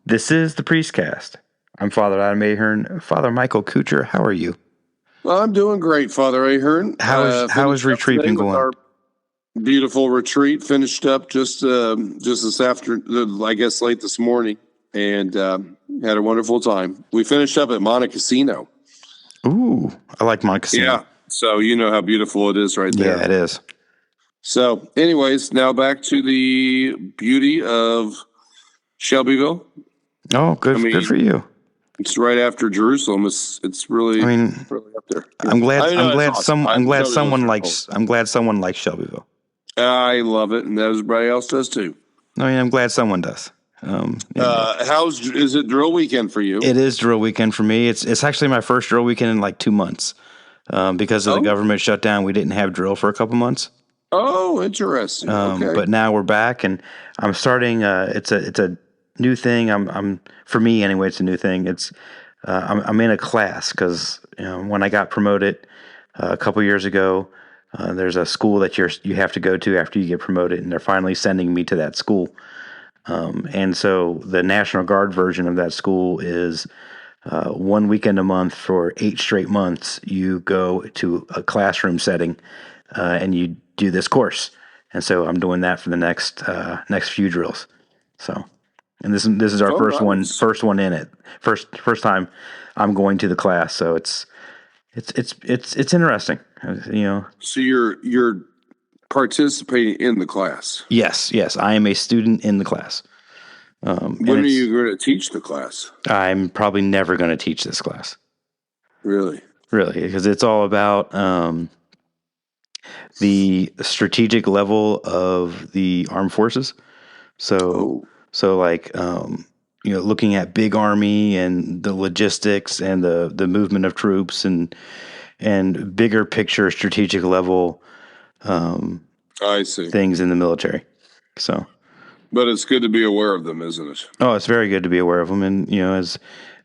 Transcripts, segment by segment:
This is the Priestcast. I'm Father Adam Ahern. Father Michael Kuchar, how are you? Well, I'm doing great, Father Ahern. How is retreat been going? Our beautiful retreat finished up just this afternoon, I guess late this morning, and had a wonderful time. We finished up at Monte Cassino. Ooh, I like Monte Cassino. Yeah, so you know how beautiful it is right there. Yeah, it is. So, anyways, now back to the beauty of Shelbyville. Oh, good for you. It's right after Jerusalem. It's really, really up there. I'm glad someone likes Shelbyville. I love it, and everybody else does too. I'm glad someone does. Is it drill weekend for you? It is drill weekend for me. It's actually my first drill weekend in like 2 months. Because of the government shutdown, we didn't have drill for a couple months. Oh, interesting. Okay. But now we're back, and I'm starting. It's a new thing. For me anyway. It's a new thing. I'm in a class because when I got promoted a couple years ago, there's a school that you have to go to after you get promoted, and they're finally sending me to that school. And so the National Guard version of that school is 1 weekend a month for 8 straight months. You go to a classroom setting, and you do this course. And so I'm doing that for the next few drills. So, and this is our first one in it. First time I'm going to the class. So it's interesting. So you're participating in the class. Yes. I am a student in the class. When are you going to teach the class? I'm probably never going to teach this class. Really, because it's all about the strategic level of the armed forces. So like, looking at big army and the logistics and the movement of troops and bigger picture strategic level, I see, things in the military. So, but it's good to be aware of them, isn't it? Oh, it's very good to be aware of them. And,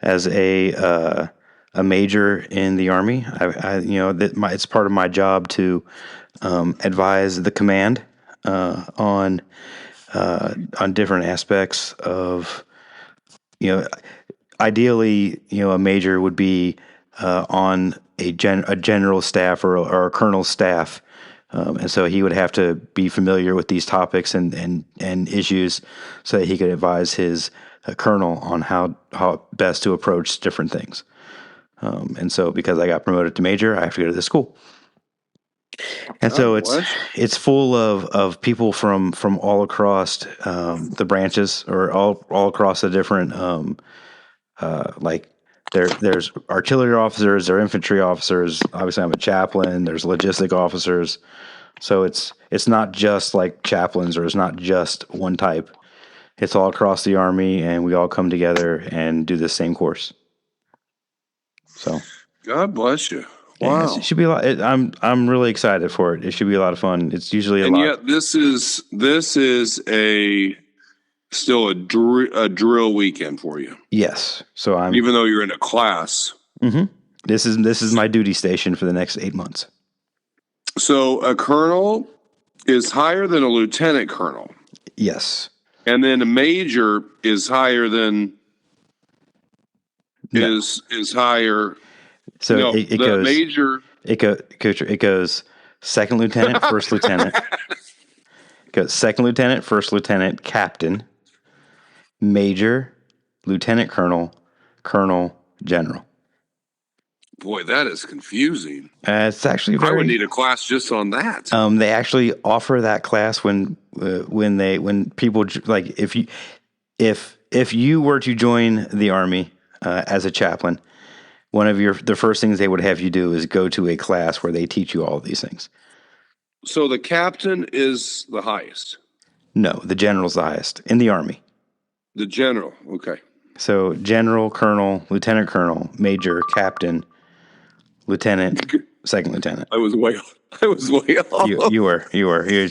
as a major in the Army, it's part of my job to advise the command on different aspects of, ideally, a major would be on a general staff or a colonel's staff. And so he would have to be familiar with these topics and issues so that he could advise his colonel on how best to approach different things. And so because I got promoted to major, I have to go to the school. And so it's full of people from all across the branches, or all across the different there's artillery officers, there are infantry officers. Obviously, I'm a chaplain. There's logistic officers. So it's not just like chaplains, or it's not just one type. It's all across the Army, and we all come together and do the same course. So, God bless you. Wow, it should be a lot. I'm really excited for it. It should be a lot of fun. It's usually and yet this is still a drill weekend for you. Yes. So even though you're in a class. Mm-hmm. This is my duty station for the next 8 months. So a colonel is higher than a lieutenant colonel. Yes. And then a major is higher than is higher. So it goes major. It goes second lieutenant, first lieutenant. It goes second lieutenant, first lieutenant, captain, major, lieutenant colonel, colonel, general. Boy, that is confusing. It's actually I would need a class just on that. They actually offer that class when people, like, if you were to join the Army as a chaplain, one of the first things they would have you do is go to a class where they teach you all of these things. So the captain is the highest? No, the general's the highest in the Army. The general, okay. So general, colonel, lieutenant colonel, major, captain, lieutenant, second lieutenant. I was way off. You were. You're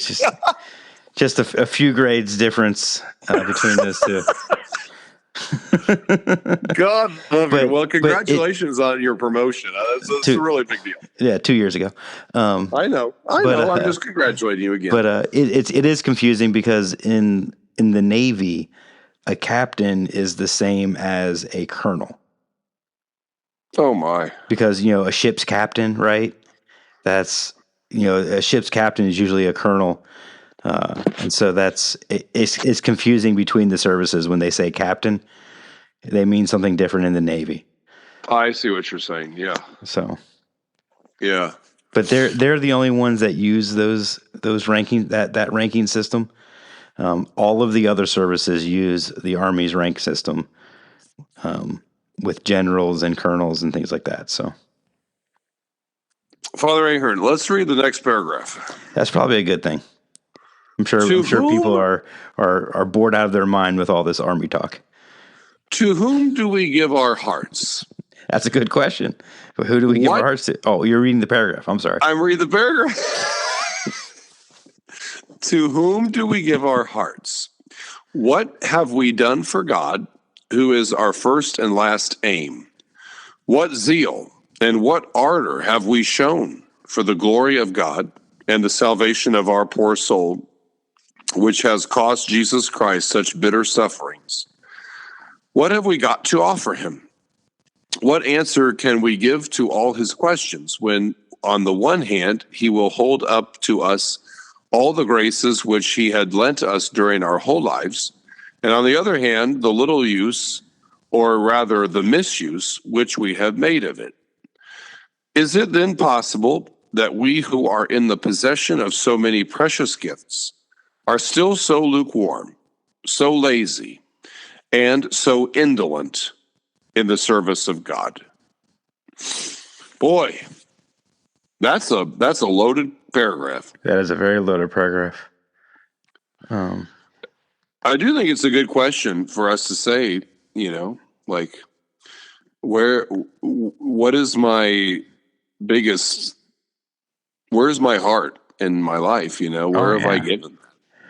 just a few grades difference between those two. God love you. Well, congratulations on your promotion. It's a really big deal. Yeah, 2 years ago. I know. I'm just congratulating you again. But it is confusing because in the Navy, a captain is the same as a colonel. Oh my. Because, a ship's captain, right? That's, a ship's captain is usually a colonel. And so it's confusing between the services when they say captain. They mean something different in the Navy. I see what you're saying. Yeah. So, yeah. But they're the only ones that use those ranking that ranking system. All of the other services use the Army's rank system, with generals and colonels and things like that. So, Father Ahern, let's read the next paragraph. that's probably a good thing. I'm sure people are bored out of their mind with all this Army talk. To whom do we give our hearts? That's a good question. But who do we give our hearts to? Oh, you're reading the paragraph. I'm sorry. I'm reading the paragraph. To whom do we give our hearts? What have we done for God, who is our first and last aim? What zeal and what ardor have we shown for the glory of God and the salvation of our poor soul, which has cost Jesus Christ such bitter sufferings? What have we got to offer him? What answer can we give to all his questions when, on the one hand, he will hold up to us all the graces which he had lent us during our whole lives, and on the other hand, the little use, or rather the misuse, which we have made of it? Is it then possible that we who are in the possession of so many precious gifts are still so lukewarm, so lazy, and so indolent in the service of God? Boy, that's a loaded paragraph. That is a very loaded paragraph. I do think it's a good question for us to say, like, where's my heart in my life? Where have I given?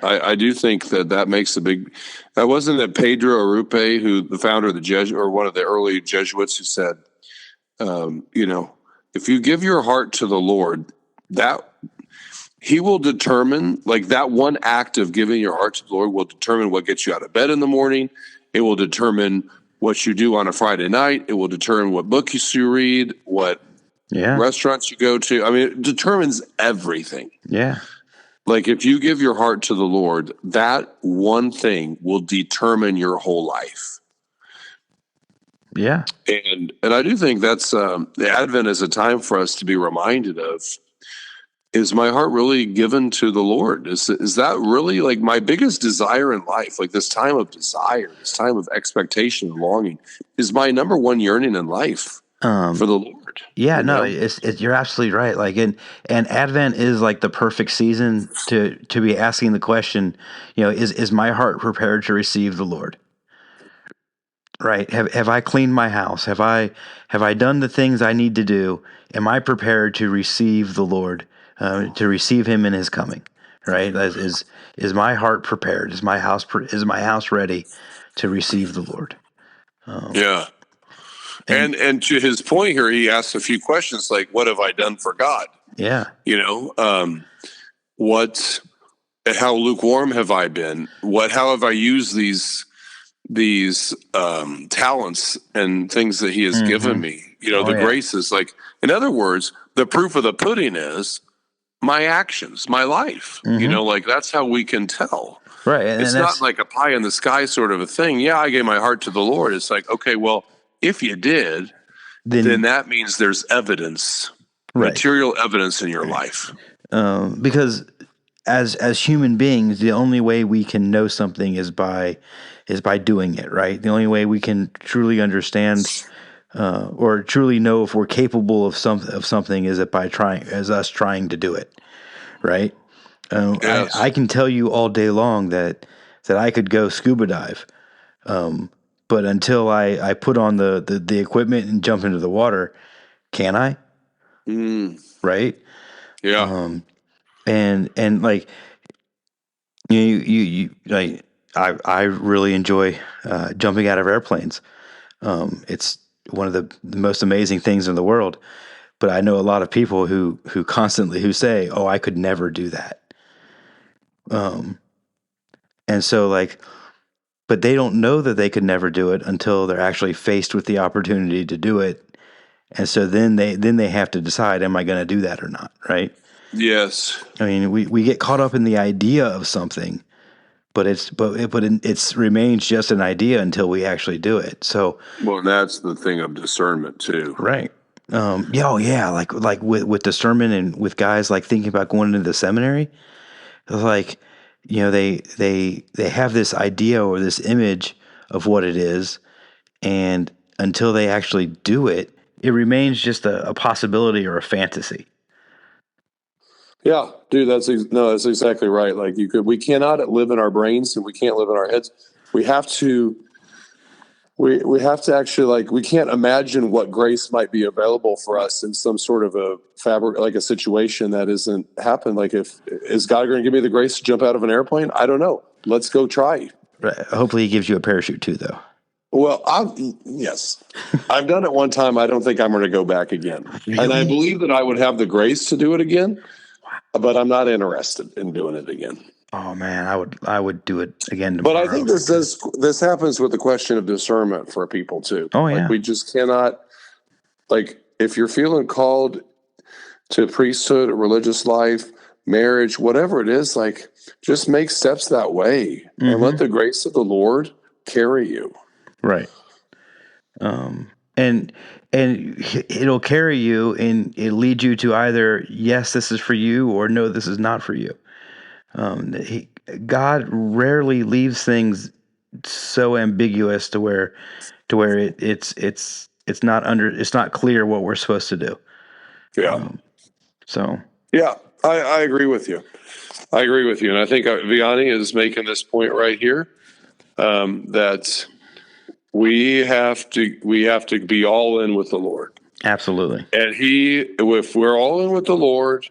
I do think that makes a big. That wasn't it Pedro Arupe, who the founder of the Jesuit, or one of the early Jesuits, who said, if you give your heart to the Lord, that he will determine, like, that one act of giving your heart to the Lord will determine what gets you out of bed in the morning. It will determine what you do on a Friday night. It will determine what books you read, what restaurants you go to. I mean, it determines everything. Yeah. Like, if you give your heart to the Lord, that one thing will determine your whole life. Yeah. And I do think that's the Advent is a time for us to be reminded of, is my heart really given to the Lord? Is that really, like, my biggest desire in life? Like, this time of desire, this time of expectation and longing, is my number one yearning in life for the Lord. Yeah, no, you're absolutely right. Like, and Advent is like the perfect season to be asking the question, is my heart prepared to receive the Lord? Right? Have I cleaned my house? Have I done the things I need to do? Am I prepared to receive the Lord, to receive Him in His coming? Right? Is my heart prepared? Is my house ready to receive the Lord? Yeah. And to his point here, he asks a few questions like, what have I done for God? Yeah. How lukewarm have I been? How have I used these talents and things that he has given me? Graces. Like, in other words, the proof of the pudding is my actions, my life. Like, that's how we can tell. Right. It's not like a pie in the sky sort of a thing. Yeah, I gave my heart to the Lord. It's like, okay, well, if you did, then that means there's evidence, material evidence in your life. Because as human beings, the only way we can know something is by doing it, right? The only way we can truly understand or truly know if we're capable of something is us trying to do it, right? Yes. I can tell you all day long that I could go scuba dive, but until I put on the equipment and jump into the water, can I? Right? Yeah. And like you like I really enjoy jumping out of airplanes. It's one of the most amazing things in the world. But I know a lot of people who constantly say, "Oh, I could never do that." And so, like, but they don't know that they could never do it until they're actually faced with the opportunity to do it. And so then they have to decide, am I going to do that or not? Right. Yes. I mean, we get caught up in the idea of something, but it remains just an idea until we actually do it. So, Well, that's the thing of discernment too. right. Like with discernment and with guys like thinking about going into the seminary, like, they have this idea or this image of what it is, and until they actually do it, it remains just a possibility or a fantasy. Yeah, dude, that's exactly right. Like we cannot live in our brains and we can't live in our heads. We have to actually, like, we can't imagine what grace might be available for us in some sort of a fabric, like a situation that isn't happened. Like, is God going to give me the grace to jump out of an airplane? I don't know. Let's go try. Right. Hopefully he gives you a parachute too, though. Well, yes, I've done it one time. I don't think I'm going to go back again. Really? And I believe that I would have the grace to do it again, but I'm not interested in doing it again. Oh man, I would do it again tomorrow. But I think this happens with the question of discernment for people too. Oh yeah. Like, we just cannot, like, if you're feeling called to priesthood, religious life, marriage, whatever it is, like, just make steps that way and let the grace of the Lord carry you. Right. And it'll carry you, and it leads you to either, yes, this is for you, or no, this is not for you. God rarely leaves things so ambiguous to where it's not clear what we're supposed to do. Yeah. Yeah, I agree with you. And I think Vianney is making this point right here, that we have to be all in with the Lord. Absolutely. And if we're all in with the Lord,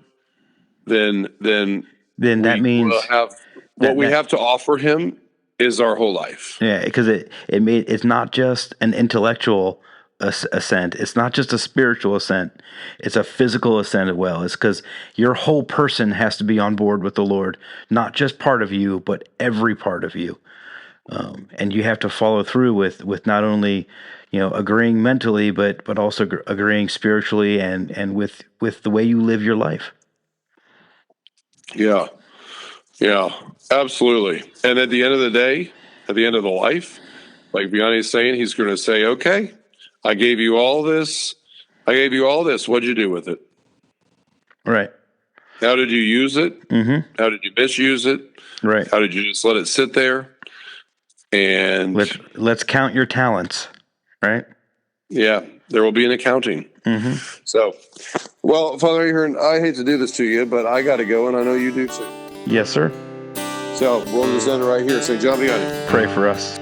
then that means we have to offer him is our whole life. Yeah, because it's not just an intellectual ascent. It's not just a spiritual ascent. It's a physical ascent as well. It's because your whole person has to be on board with the Lord, not just part of you, but every part of you. And you have to follow through with not only, agreeing mentally, but also agreeing spiritually and with the way you live your life. Yeah, absolutely. And at the end of the day, at the end of the life, like Vianney is saying, he's going to say, okay, I gave you all this. What'd you do with it? Right. How did you use it? Mm-hmm. How did you misuse it? Right. How did you just let it sit there? And let's count your talents, right? Yeah, there will be an accounting. Mm-hmm. So, well, Father Ahern, I hate to do this to you, but I got to go, and I know you do too. Yes, sir. So we'll just end it right here. Say, John Vianney. Pray for us.